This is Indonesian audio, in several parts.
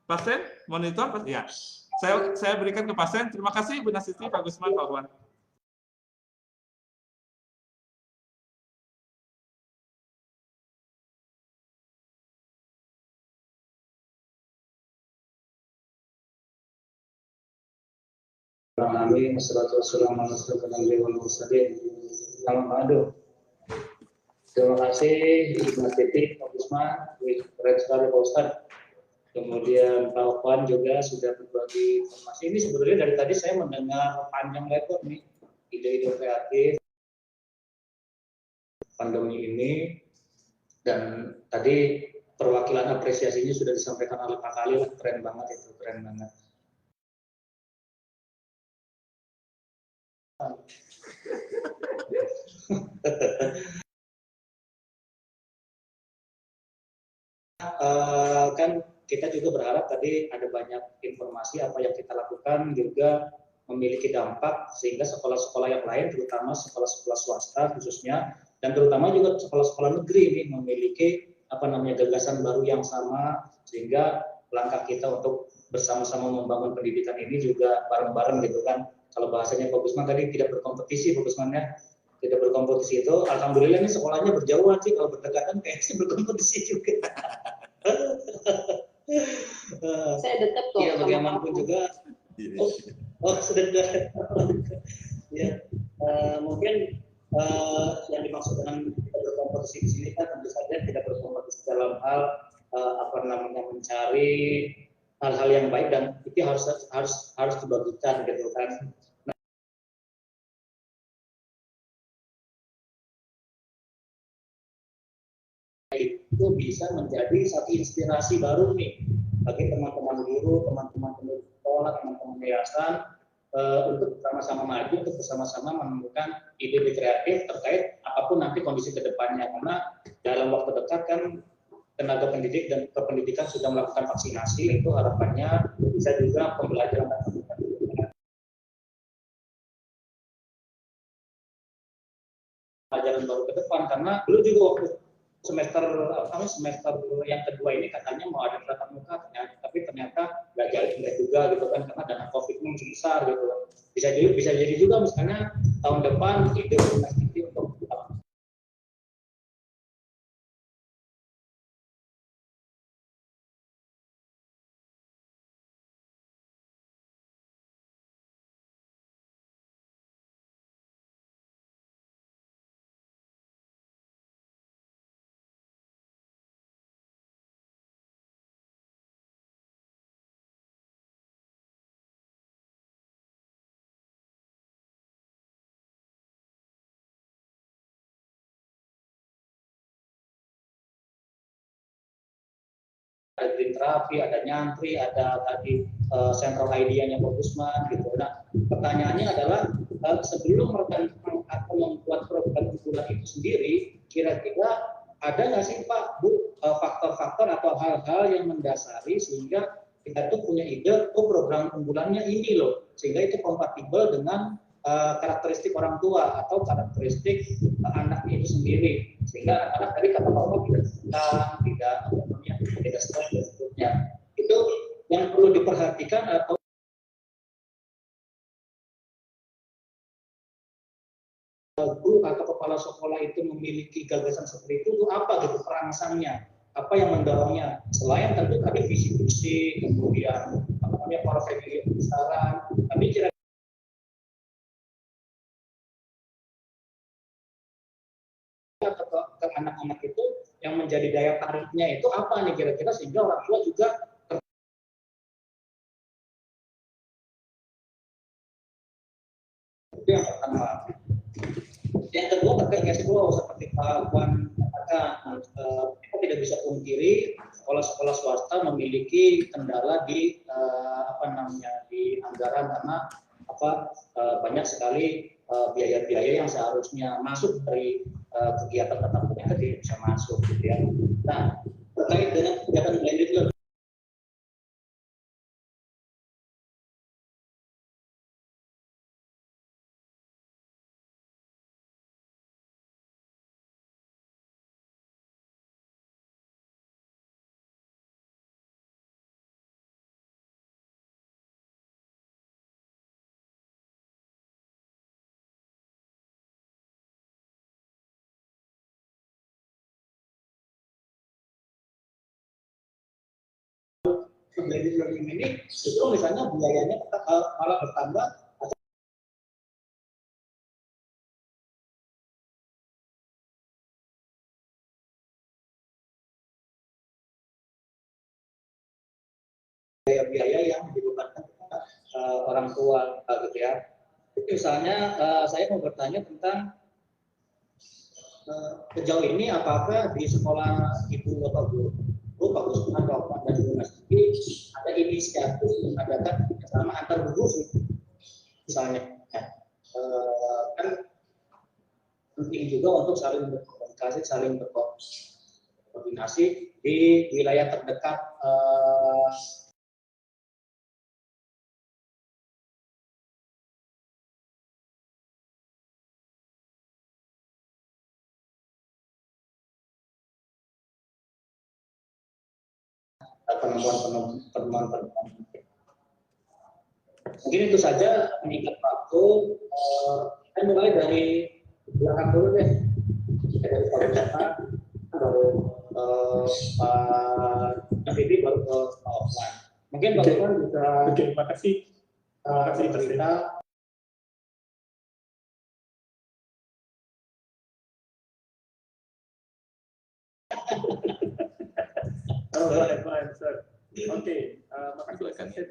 pasien monitor ya. Saya berikan ke pasien. Terima kasih Bu Nasisti, Pak Gusman, Pak Wan. Amin. Terima kasih Ibu Titi, Pak Gusman, keren sekali Pak Ustadz. Kemudian Pak Wan juga sudah berbagi informasi. Ini sebenarnya dari tadi saya mendengar panjang lebar nih ide-ide kreatif pandemi ini, dan tadi perwakilan apresiasinya sudah disampaikan oleh Pak Khalil. Keren banget itu, keren banget. Kan kita juga berharap tadi ada banyak informasi apa yang kita lakukan juga memiliki dampak sehingga sekolah-sekolah yang lain, terutama sekolah-sekolah swasta khususnya, dan terutama juga sekolah-sekolah negeri ini memiliki gagasan baru yang sama, sehingga langkah kita untuk bersama-sama membangun pendidikan ini juga bareng-bareng gitu kan. Kalau bahasanya Pak Gusman tadi tidak berkompetisi, Pak Gusman ya, tidak berkompetisi itu, alhamdulillah ini sekolahnya berjauhan sih, kalau berdekatan kayaknya berkompetisi juga. Saya dekat kok. Ya bagaimanapun juga. Sudah dekat. Ya, mungkin yang dimaksud dengan tidak berkompetisi di sini kan tentu saja tidak berkompetisi dalam hal mencari hal-hal yang baik, dan itu harus dibagikan gitu kan. Itu bisa menjadi satu inspirasi baru nih bagi teman-teman guru, teman-teman pemilik sekolah, teman-teman yayasan, untuk bersama-sama maju, untuk bersama-sama menemukan ide-ide kreatif terkait apapun nanti kondisi kedepannya, karena dalam waktu dekat kan tenaga pendidik dan kependidikan sudah melakukan vaksinasi, itu harapannya bisa juga pembelajaran dan pelajaran baru ke depan, karena dulu juga waktu semester yang kedua ini katanya mau ada tatap muka, tapi ternyata nggak jadi juga gitu kan, karena dana COVID-nya masih besar gitu. Bisa jadi juga misalnya tahun depan ide untuk ada green terapi, ada nyantri, ada tadi central idea-nya Pak Gusman gitu. Nah, pertanyaannya adalah sebelum merancang atau membuat program unggulan itu sendiri, kira-kira ada nggak sih Pak Bu faktor-faktor atau hal-hal yang mendasari sehingga kita tuh punya ide, program unggulannya ini loh, sehingga itu kompatibel dengan karakteristik orang tua atau karakteristik anaknya itu sendiri, sehingga anak tadi kata Pak Umar tidak tentang, tidak stres dan seterusnya. Itu yang perlu diperhatikan atau guru atau kepala sekolah itu memiliki gagasan seperti itu apa gitu perangsangnya, apa yang mendorongnya, selain tentu tadi visi-visi, kemudian para value besaran, tapi kira ke anak-anak itu yang menjadi daya tariknya itu apa nih kira-kira, sehingga orang tua juga itu yang pertama. Yang kedua terkait cash flow, seperti Pak Wan katakan, kita tidak bisa pungkiri sekolah-sekolah swasta memiliki kendala di di anggaran, karena banyak sekali biaya-biaya yang seharusnya masuk dari kegiatan tatap muka tidak bisa masuk gitu ya. Nah, terkait dengan kegiatan blended learning, blended learning ini justru misalnya biayanya malah bertambah. Biaya yang dibebankan kepada orang tua gitu ya. Misalnya saya mau bertanya tentang sejauh ini apakah di sekolah ibu bapak guru Pak Gusman, Pak dan Bu Nasti ada inisiatif mengadakan kerjasama antar guru misalnya kan penting juga untuk saling berkomunikasi, saling berkoordinasi di wilayah terdekat penemuan. Mungkin itu saja meningkat waktu. Saya mulai dari belakang dulu deh. Dari Pak baru Pak Bibi baru ke offline. Mungkin Pak Gusman bisa. Oke, terima kasih. Terima kasih cerita. Oke, makasih.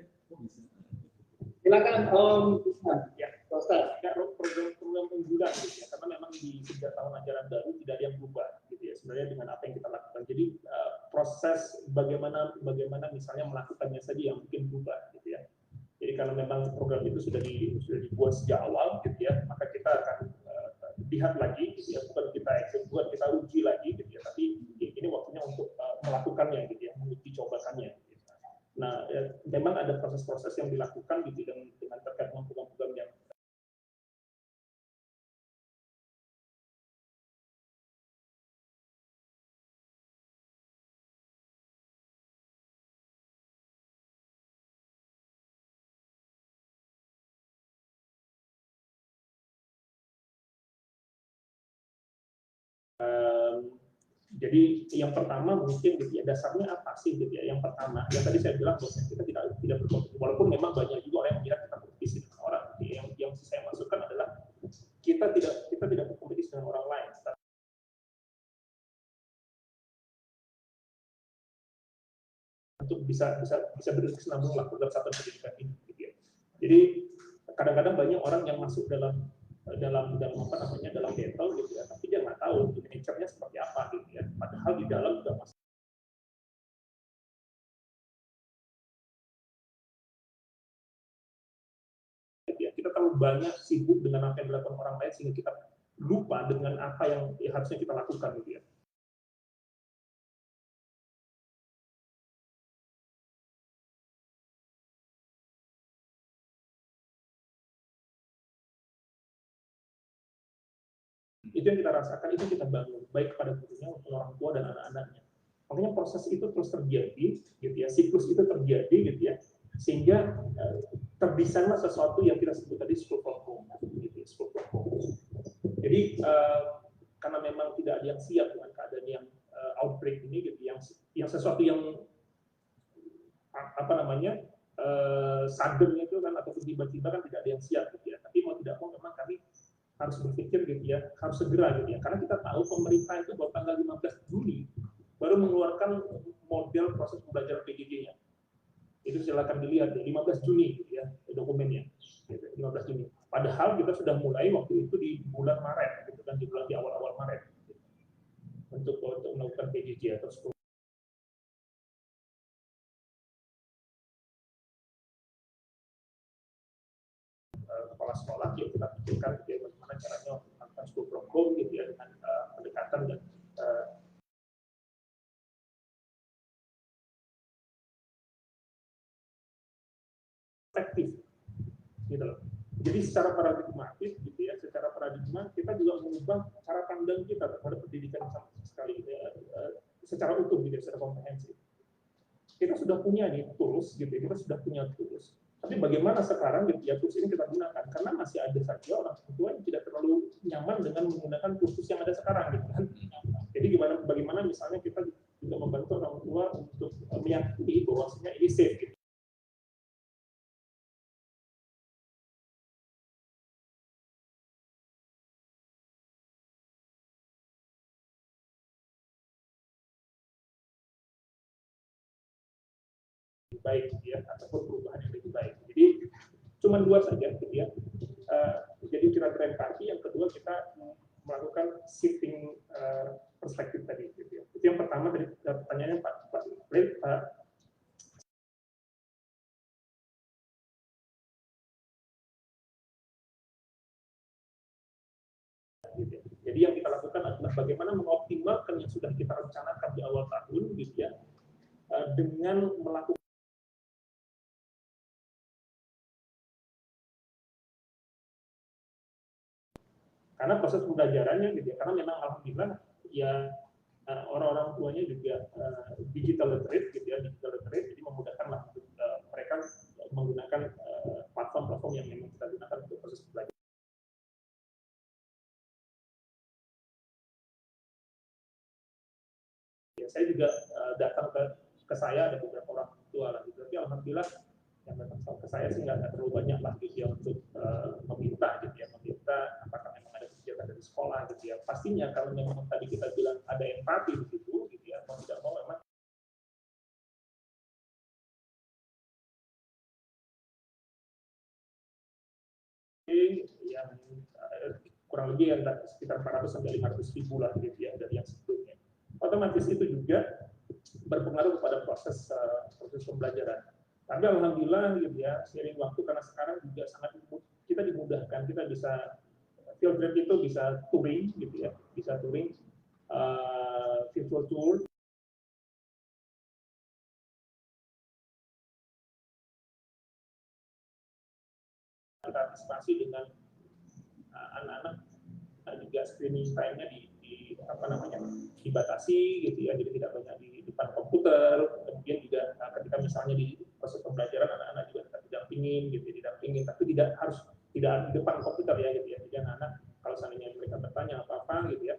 Silakan Om Gusman. Ya, program-program unggulan gitu ya, karena memang di 3 tahun ajaran baru tidak ada yang berubah gitu ya sebenarnya dengan apa yang kita lakukan. Jadi proses bagaimana misalnya melakukannya saja yang mungkin berubah gitu ya. Jadi karena memang program itu sudah dibuat sejak awal gitu ya, maka kita akan lihat lagi gitu ya, bukan kita uji lagi gitu ya, tapi ini waktunya untuk melakukannya gitu ya, menguji cobakannya. Nah, memang ada proses-proses yang dilakukan gitu dengan terkait dengan program-program yang jadi yang pertama mungkin gitu ya, dasarnya apa sih gitu ya. Yang pertama, yang tadi saya bilang bahwa kita tidak berkompetisi, walaupun memang banyak juga orang yang melihat kita berkompetisi dengan orang. Gitu ya. Yang saya masukkan adalah kita tidak berkompetisi dengan orang lain. Untuk bisa berkesinambungan lah dalam satu pendidikan ini. Gitu ya. Jadi kadang-kadang banyak orang yang masuk dalam battle gitu ya, tapi dia nggak tahu nature-nya seperti apa gitu ya. Padahal di dalam juga masih ya, kita terlalu banyak sibuk dengan apa yang dilakukan orang lain sehingga kita lupa dengan apa yang harusnya kita lakukan gitu ya. Itu yang kita rasakan, itu kita bangun baik kepada gurunya, orang tua dan anak-anaknya. Makanya proses itu terus terjadi, gitu ya, siklus itu terjadi, gitu ya, sehingga terdesainlah sesuatu yang kita sebut tadi school from home, gitu ya, school from home. Jadi karena memang tidak ada yang siap dengan keadaan yang outbreak ini, gitu, yang sesuatu yang sudden itu kan atau tiba-tiba kan tidak ada yang siap, gitu ya. Tapi mau tidak mau memang kami harus berpikir gitu ya, harus segera gitu ya, karena kita tahu pemerintah itu baru tanggal 15 Juni baru mengeluarkan model proses pembelajaran PJJ-nya. Itu silakan dilihat ya, 15 Juni gitu ya dokumennya, gitu, 15 Juni. Padahal kita sudah mulai waktu itu di bulan Maret, gitu kan, di awal-awal Maret, gitu, untuk melakukan PJJ atau sekolah. Kepala sekolah ya kita pikirkan gitu ya, bagaimana caranya melakukan school from home gitu ya, dengan pendekatan dan efektif gitu loh. Jadi secara paradigmatis gitu ya, secara paradigma kita juga mengubah cara pandang kita terhadap pendidikan sama sekali gitu ya, secara utuh gitu, secara komprehensif. Kita sudah punya nih tools gitu ya, kita sudah punya tools. Tapi bagaimana sekarang gitu ya tools ini kita gunakan, karena masih ada saja orang tua yang tidak terlalu nyaman dengan menggunakan tools yang ada sekarang gitu kan. Jadi bagaimana misalnya kita juga membantu orang tua untuk meyakini bahwasanya ini safe gitu. Lebih baik gitu ya, ataupun perubahan yang lebih baik. Jadi cuma dua saja gitu ya. Jadi kira-kira empati, yang kedua kita melakukan shifting perspektif tadi gitu ya. Itu yang pertama tadi pertanyaannya Pak gitu ya. Jadi yang kita lakukan adalah bagaimana mengoptimalkan yang sudah kita rencanakan di awal tahun gitu ya, dengan melakukan karena proses pembelajarannya gitu ya, karena memang alhamdulillah ya orang-orang tuanya juga digital literate gitu ya, digital literate, jadi memudahkanlah untuk mereka menggunakan platform-platform yang memang kita gunakan untuk proses pembelajaran. Ya, saya juga datang ke saya ada beberapa orang tua lah gitu, tapi alhamdulillah yang datang ke saya sih nggak terlalu banyak lah gitu ya untuk meminta gitu ya, meminta apakah memang ada kegiatan dari sekolah gitu ya. Pastinya kalau memang tadi kita bilang ada empati di situ gitu ya, mau tidak mau memang yang kurang lebih yang sekitar 400 sampai 500 ribu lah gitu ya dari yang sebelumnya. Otomatis itu juga berpengaruh kepada proses pembelajaran. Tapi alhamdulillah gitu ya, seiring waktu karena sekarang juga sangat kita dimudahkan, kita bisa field trip itu bisa touring gitu ya, bisa touring virtual tour. Kita antisipasi dengan anak-anak juga screening time-nya dibatasi gitu ya, jadi tidak banyak di depan komputer. Kemudian juga ketika misalnya di proses pembelajaran anak-anak juga tetap didampingin gitu, didampingin, tapi tidak harus tidak di depan komputer ya gitu ya. Jadi anak-anak kalau seandainya mereka bertanya apa-apa gitu ya,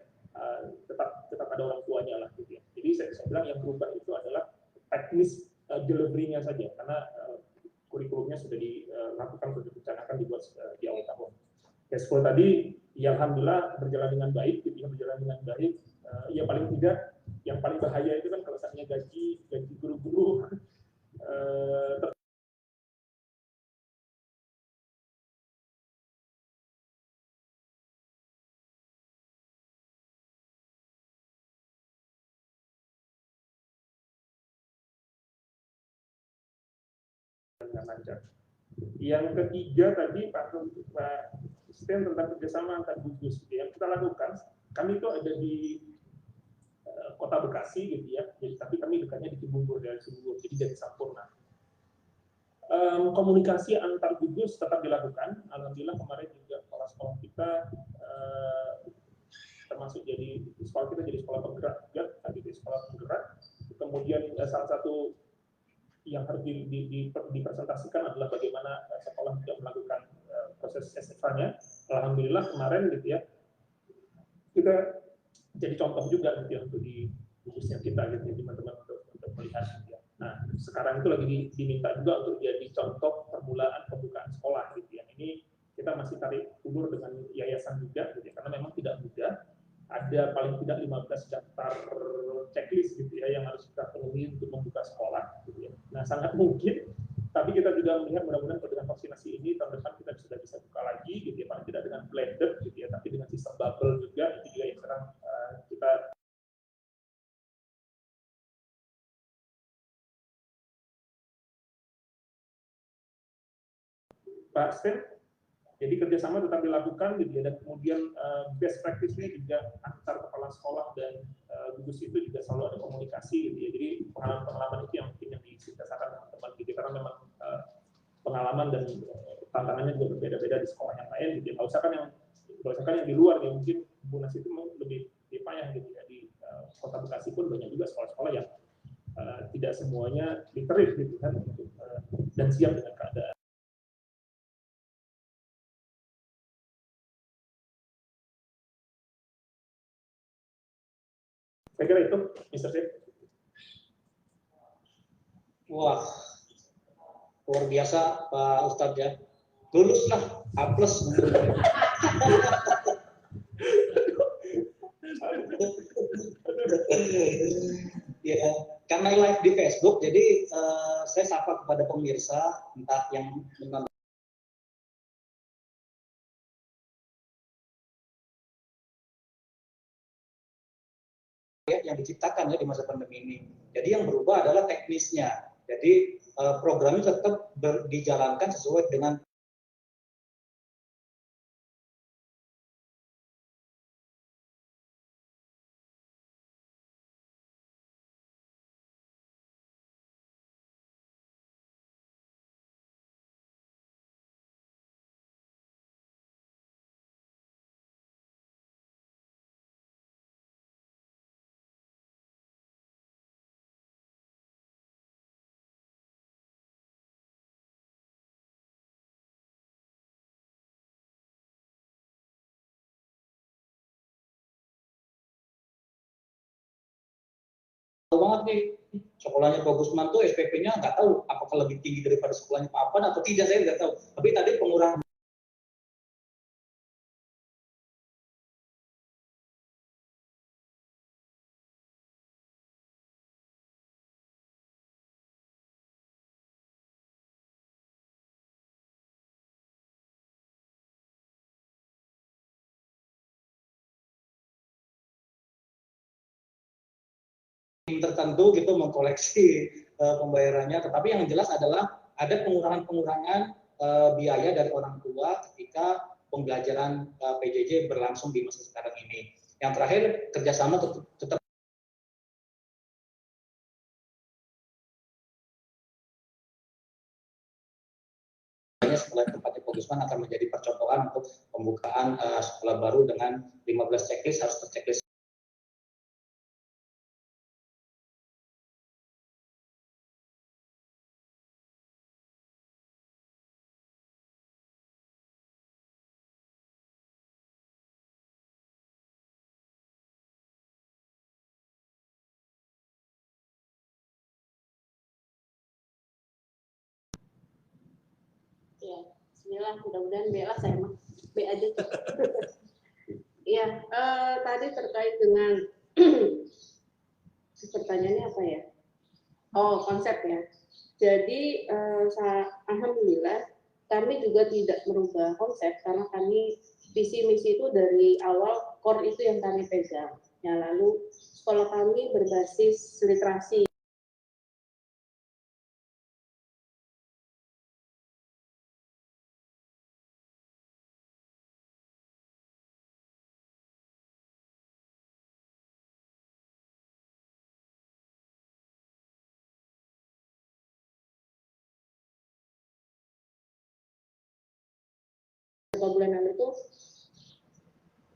tetap ada orang tuanya lah gitu ya. Jadi saya bilang yang berubah itu adalah teknis delivery-nya saja, karena kurikulumnya sudah dilakukan, sudah direncanakan, dibuat di awal tahun. Cashflow tadi, ya alhamdulillah berjalan dengan baik, gitu ya, berjalan dengan baik. Ya paling tidak, yang paling bahaya itu kan kalau saatnya gaji guru-guru dengan lancar. Yang ketiga tadi Pak Sten tentang kerjasama antar gugus yang kita lakukan. Kami itu ada di Kota Bekasi gitu ya, jadi, tapi kami dekatnya di Cibubur, dari Cibubur, jadi dari Sampurna. Komunikasi antar gugus tetap dilakukan. Alhamdulillah kemarin juga kepala sekolah kita termasuk jadi sekolah kita jadi sekolah penggerak juga, tadi di sekolah penggerak. Kemudian salah satu yang harus dipresentasikan adalah bagaimana sekolah juga melakukan proses SFA-nya. Alhamdulillah kemarin gitu ya, kita jadi contoh juga gitu ya untuk di khususnya kita gitu ya, teman-teman untuk melihat gitu ya. Nah sekarang itu lagi diminta juga untuk jadi contoh permulaan pembukaan sekolah gitu ya. Ini kita masih tarik ulur dengan yayasan juga gitu ya, karena memang tidak mudah. Ada paling tidak 15 daftar checklist gitu ya yang harus kita penuhi untuk membuka sekolah gitu ya. Nah sangat mungkin, tapi kita juga melihat mudah-mudahan dengan vaksinasi ini tahun depan kita sudah bisa buka lagi gitu ya, paling tidak dengan blended gitu ya, tapi dengan sistem bubble juga, itu juga yang sekarang kita Pak Sten. Jadi kerjasama tetap dilakukan gitu ya, dan kemudian best practice-nya juga antar kepala sekolah dan gugus itu juga selalu ada komunikasi gitu ya. Jadi pengalaman-pengalaman itu yang mungkin yang dirasakan teman-teman gitu, karena memang pengalaman dan tantangannya juga berbeda-beda di sekolah yang lain gitu ya. Nggak usah kan yang di luar ya, mungkin Bu Nas itu lebih payah gitu ya. Di Kota Bekasi pun banyak juga sekolah-sekolah yang tidak semuanya literate gitu kan, dan siap dengan keadaan. Saya kira itu, Mr. Sip. Wah, luar biasa Pak Ustadz ya. Lulus lah, A+. Ya, karena live di Facebook, jadi saya sapa kepada pemirsa entah yang menonton yang diciptakan ya di masa pandemi ini. Jadi yang berubah adalah teknisnya. Jadi programnya tetap dijalankan sesuai dengan banget nih sekolahnya Pak Gusman tuh SPP-nya nggak tahu apakah lebih tinggi daripada sekolahnya Pak Afan atau tidak, saya nggak tahu. Tapi tadi pengurangan tertentu gitu mengkoleksi pembayarannya, tetapi yang jelas adalah ada pengurangan-pengurangan biaya dari orang tua ketika pembelajaran PJJ berlangsung di masa sekarang ini. Yang terakhir, kerjasama tetap sekolah tempatnya Pak Gusman akan menjadi percontohan untuk pembukaan sekolah baru dengan 15 checklist harus terchecklist. Ya, bismillah, mudah-mudahan B lah, saya mah B aja. Iya, tadi terkait dengan pertanyaannya apa ya? Oh, konsep ya. Jadi alhamdulillah kami juga tidak merubah konsep karena kami visi misi itu dari awal core itu yang kami pegang. Ya, lalu sekolah kami berbasis literasi. Beberapa bulan lalu itu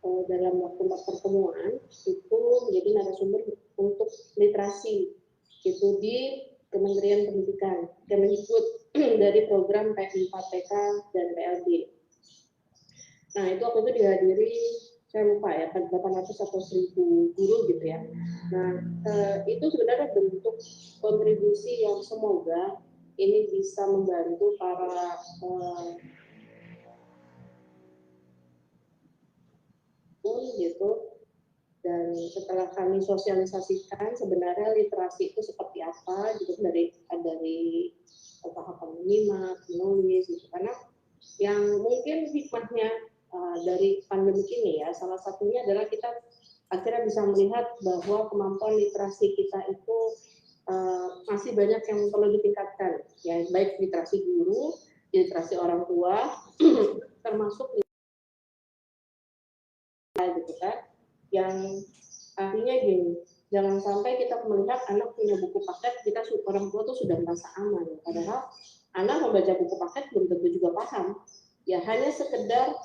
dalam waktu pertemuan itu menjadi narasumber untuk literasi itu di Kementerian Pendidikan Kemendikbud dari program P4TK dan PLB. Nah itu waktu itu dihadiri saya lupa ya 800 atau 1000 guru gitu ya. Nah itu sebenarnya bentuk kontribusi yang semoga ini bisa membantu para gitu. Dan setelah kami sosialisasikan sebenarnya literasi itu seperti apa gitu dari tahapan menyimak, menulis gitu. Karena yang mungkin hikmahnya dari pandemi ini ya salah satunya adalah kita akhirnya bisa melihat bahwa kemampuan literasi kita itu masih banyak yang perlu ditingkatkan ya, baik literasi guru, literasi orang tua termasuk gitu kan, yang artinya gini, jangan sampai kita melihat anak punya buku paket, kita orang tua tuh sudah merasa aman, padahal anak membaca buku paket belum tentu juga paham, ya hanya sekedar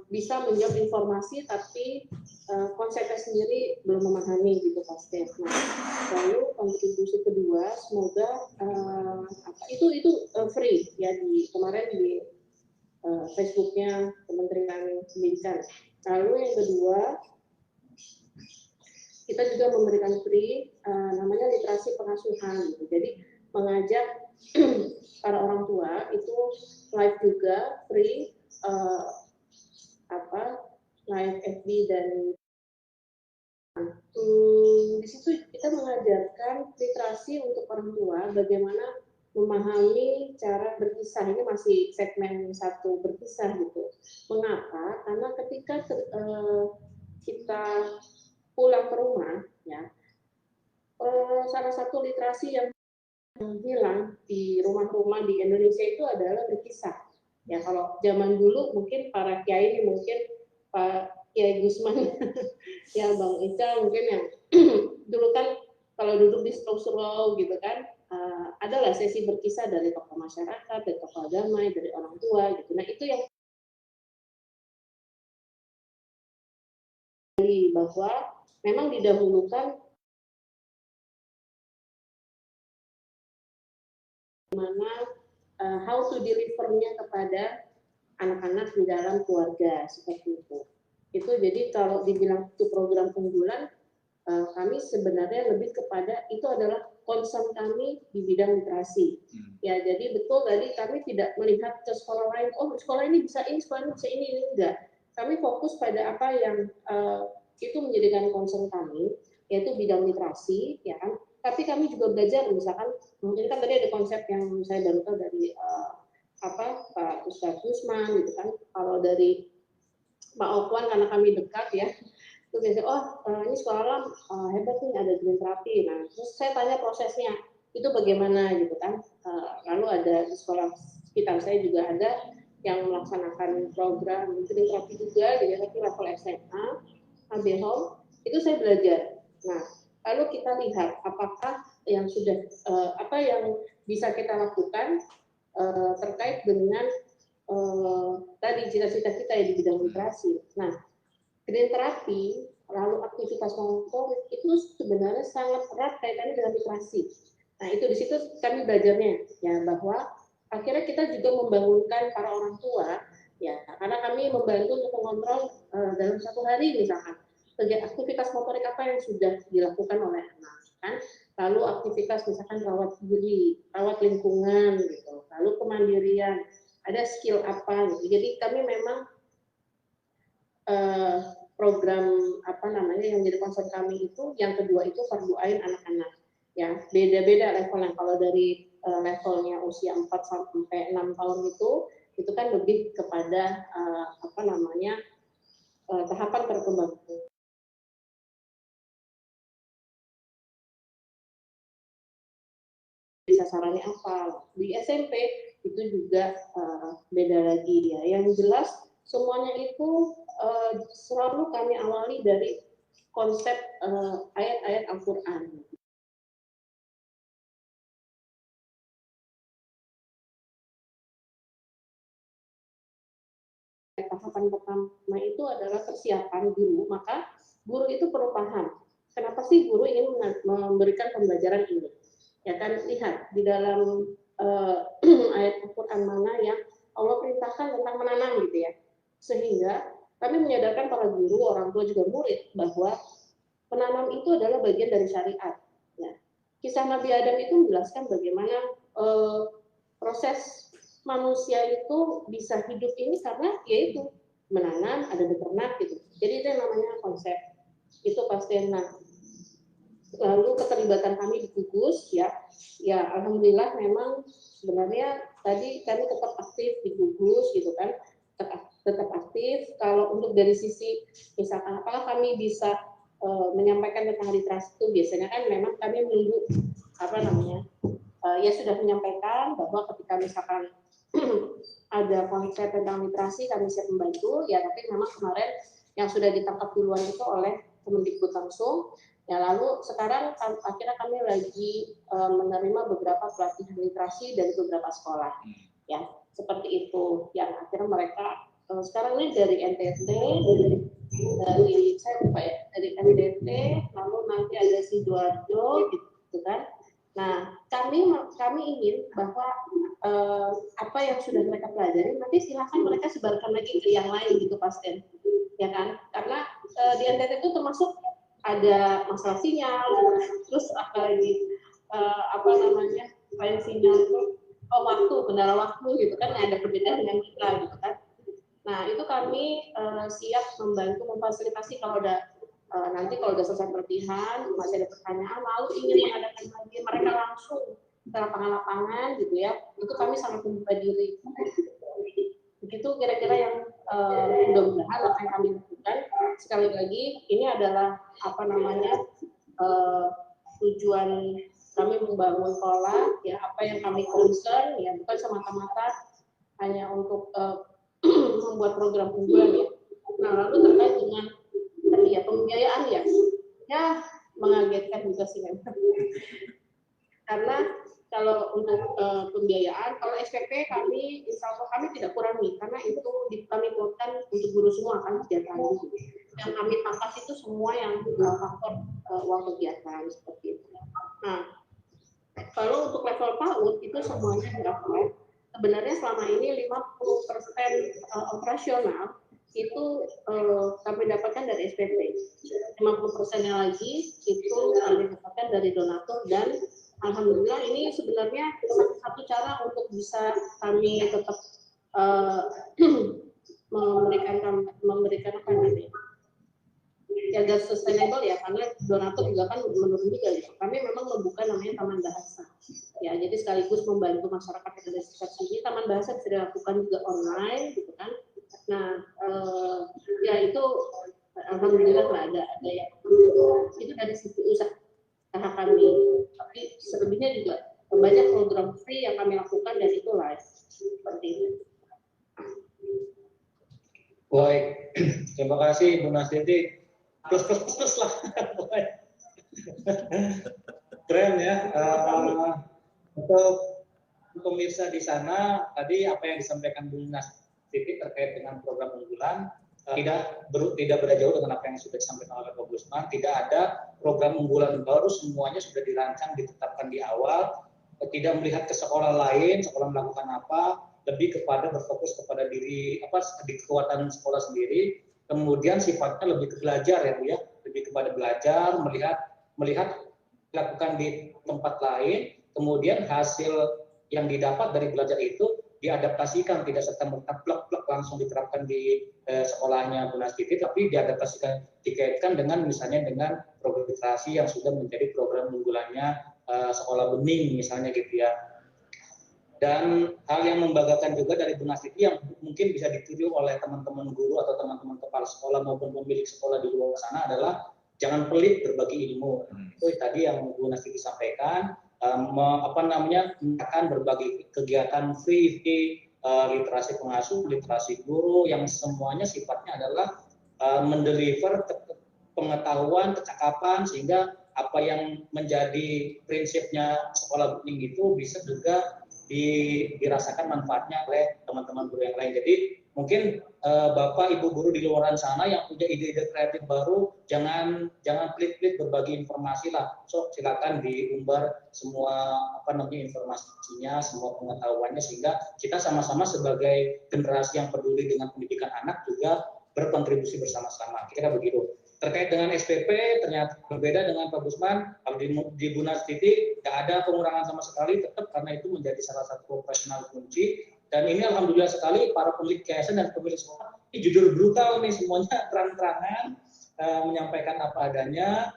bisa menjawab informasi tapi konsepnya sendiri belum memahami gitu pasti. Nah, lalu kontribusi kedua, semoga itu free ya di kemarin di Facebooknya Kementerian Pendidikan. Lalu yang kedua, kita juga memberikan free namanya literasi pengasuhan gitu. Jadi mengajak para orang tua itu live juga free live FB dan di situ kita mengajarkan literasi untuk orang tua bagaimana memahami cara berkisah. Ini masih segmen satu berkisah gitu. Mengapa? Karena ketika kita pulang ke rumah, ya salah satu literasi yang hilang di rumah-rumah di Indonesia itu adalah berkisah. Ya kalau zaman dulu mungkin para kiai, mungkin Pak Kiai Gusman, ya Bang Ica mungkin yang dulu kan kalau duduk di surau gitu kan, adalah sesi berkisah dari tokoh masyarakat, dari tokoh agama, dari orang tua gitu. Nah itu yang bahwa memang didahulukan bagaimana how to deliver-nya kepada anak-anak di dalam keluarga seperti itu. Itu jadi kalau dibilang itu program unggulan, kami sebenarnya lebih kepada itu adalah concern kami di bidang literasi. Ya, jadi betul tadi kami tidak melihat ke sekolah lain, oh sekolah ini bisa ini, sekolah ini bisa ini enggak. Kami fokus pada apa yang itu menjadikan concern kami, yaitu bidang literasi, ya kan. Tapi kami juga belajar, misalkan, mungkin kan tadi ada konsep yang saya baru tahu dari Pak Ustadz Gusman, gitu kan. Kalau dari Pak Okwan karena kami dekat ya, itu biasanya ini sekolah alam hebat nih ada green therapy. Nah terus saya tanya prosesnya itu bagaimana gitu kan. Lalu ada di sekolah sekitar saya juga ada yang melaksanakan program green therapy juga, jadi tapi level SMA, AB Home itu saya belajar. Nah lalu kita lihat apakah yang sudah apa yang bisa kita lakukan terkait dengan tadi cita-cita kita ya di bidang literasi. Nah, green therapy lalu aktivitas motorik itu sebenarnya sangat erat kaitannya dengan literasi. Nah, itu di situ kami belajarnya ya bahwa akhirnya kita juga membangunkan para orang tua ya karena kami membantu untuk mengontrol dalam satu hari misalkan aktivitas motorik apa yang sudah dilakukan oleh anak kan. Lalu aktivitas misalkan rawat diri, rawat lingkungan gitu. Lalu kemandirian, ada skill apa gitu. Jadi kami memang program apa namanya yang jadi concern kami itu yang kedua itu fardu ain anak-anak ya beda-beda levelnya. Kalau dari levelnya usia 4 sampai 6 tahun itu kan lebih kepada apa namanya tahapan perkembangan sasarannya apa. Di SMP itu juga beda lagi ya. Yang jelas semuanya itu selalu kami awali dari konsep ayat-ayat Al-Quran. Tahapan pertama itu adalah persiapan guru, maka guru itu perlu paham kenapa sih guru ingin memberikan pembelajaran ini. Ya kan, lihat di dalam ayat Al-Quran mana yang Allah perintahkan tentang menanam gitu ya. Sehingga kami menyadarkan para guru, orang tua juga murid bahwa menanam itu adalah bagian dari syariat. Ya. Kisah Nabi Adam itu menjelaskan bagaimana proses manusia itu bisa hidup ini karena yaitu menanam, ada beternak gitu. Jadi itu yang namanya konsep. Itu pasti enak. Lalu keterlibatan kami di gugus ya alhamdulillah memang sebenarnya tadi kami tetap aktif di gugus gitu kan, tetap aktif. Kalau untuk dari sisi misalkan apakah kami bisa menyampaikan tentang literasi itu biasanya kan memang kami menunggu apa namanya ya sudah menyampaikan bahwa ketika misalkan ada konsep tentang literasi kami siap membantu ya, tapi memang kemarin yang sudah ditangkap duluan itu oleh Kemendikbud langsung. Ya, lalu sekarang akhirnya kami lagi menerima beberapa pelatihan literasi dari beberapa sekolah, ya seperti itu. Yang akhirnya mereka sekarang ini dari NTT, dari saya lupa ya, dari NTT, lalu nanti ada Sidoarjo, gitu kan. Nah, kami ingin bahwa apa yang sudah mereka pelajari nanti silakan mereka sebarkan lagi ke yang lain gitu pasti, ya kan? Karena di NTT itu termasuk ada masalah sinyal, terus apalagi apa namanya referensinya untuk kendala waktu gitu kan, ada perbedaan dengan kita gitu kan. Nah itu kami siap membantu memfasilitasi kalau ada nanti kalau udah selesai pelatihan masih ada pertanyaan lalu ingin mengadakan lagi, mereka langsung ke lapangan gitu ya, itu kami sangat membuka diri. Begitu kira-kira yang mudah-mudahan apa yang kami lakukan. Sekali lagi ini adalah tujuan kami membangun pola ya, apa yang kami concern ya, bukan semata-mata hanya untuk membuat program unggulan ya. Nah lalu terkait dengan tadi ya pembiayaan ya mengagetkan juga sih memang. Karena kalau untuk pembiayaan, kalau SPP kami, insya Allah kami tidak kurangi, karena itu kami buatkan untuk guru semua kan kegiatan. Yang kami pangkas itu semua yang faktor uang kegiatan seperti itu. Nah, kalau untuk level PAUD itu semuanya di-apply. Sebenarnya selama ini 50% operasional itu kami dapatkan dari SPP. 50%-nya lagi itu kami dapatkan dari donatur, dan alhamdulillah ini sebenarnya satu cara untuk bisa kami tetap memberikan apa namanya jaga sustainable ya, karena donatur juga kan menurun juga ya. Kami memang membuka namanya Taman Bahasa ya, jadi sekaligus membantu masyarakat yang ada di sekitar sini. Taman Bahasa bisa dilakukan juga online gitu kan. Nah ya itu alhamdulillah lah ada ya, itu dari sisi usaha kami. Tapi selebihnya juga banyak program free yang kami lakukan, dan itu live seperti itu. Baik, terima kasih Bu Nastiti. Plus lah. Keren ya. Untuk pemirsa di sana, tadi apa yang disampaikan Bu Nastiti terkait dengan program unggulan tidak beda jauh dengan apa yang sudah disampaikan oleh Pak Gusman. Tidak ada program unggulan baru, semuanya sudah dirancang, ditetapkan di awal. Tidak melihat ke sekolah lain, sekolah melakukan apa, lebih kepada berfokus kepada diri, di kekuatan sekolah sendiri. Kemudian sifatnya lebih ke belajar ya Bu ya, lebih kepada belajar, melihat dilakukan di tempat lain, kemudian hasil yang didapat dari belajar itu diadaptasikan, tidak serta-merta plek-plek langsung diterapkan di sekolahnya Bu Nastiti, tapi diadaptasikan, dikaitkan dengan misalnya dengan program literasi yang sudah menjadi program unggulannya sekolah bening misalnya gitu ya. Dan hal yang membanggakan juga dari Bu Nastiti yang mungkin bisa ditiru oleh teman-teman guru atau teman-teman kepala sekolah maupun pemilik sekolah di luar sana adalah jangan pelit berbagi ilmu. Itu tadi yang Bu Nastiti sampaikan, akan berbagi kegiatan free literasi pengasuh, literasi guru, yang semuanya sifatnya adalah mendeliver pengetahuan, kecakapan, sehingga apa yang menjadi prinsipnya sekolah bening itu bisa juga dirasakan manfaatnya oleh teman-teman guru yang lain. Jadi mungkin Bapak Ibu guru di luar sana yang punya ide-ide kreatif baru, jangan pelit-pelit berbagi informasi lah. So silakan diumbar semua informasinya, semua pengetahuannya, sehingga kita sama-sama sebagai generasi yang peduli dengan pendidikan anak juga berkontribusi bersama-sama. Kira-kira begitu. Terkait dengan SPP, ternyata berbeda dengan Pak Gusman. Kalau di Bu Nastiti tidak ada pengurangan sama sekali, tetap karena itu menjadi salah satu operasional kunci. Dan ini alhamdulillah sekali para pemilik yayasan dan pemilik sekolah ini jujur brutal nih, semuanya terang-terangan menyampaikan apa adanya.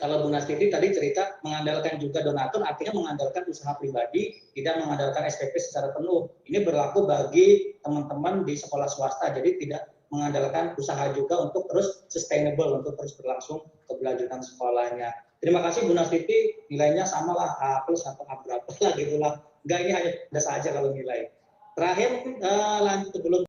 Kalau Bu Nastiti tadi cerita mengandalkan juga donatur, artinya mengandalkan usaha pribadi, tidak mengandalkan SPP secara penuh. Ini berlaku bagi teman-teman di sekolah swasta, jadi tidak mengandalkan usaha juga untuk terus sustainable, untuk terus berlangsung keberlanjutan sekolahnya. Terima kasih Bu Nastiti, nilainya samalah A+ atau A berapa lah gitulah. Enggak, ini hanya ada saja kalau nilai. Terakhir sebelum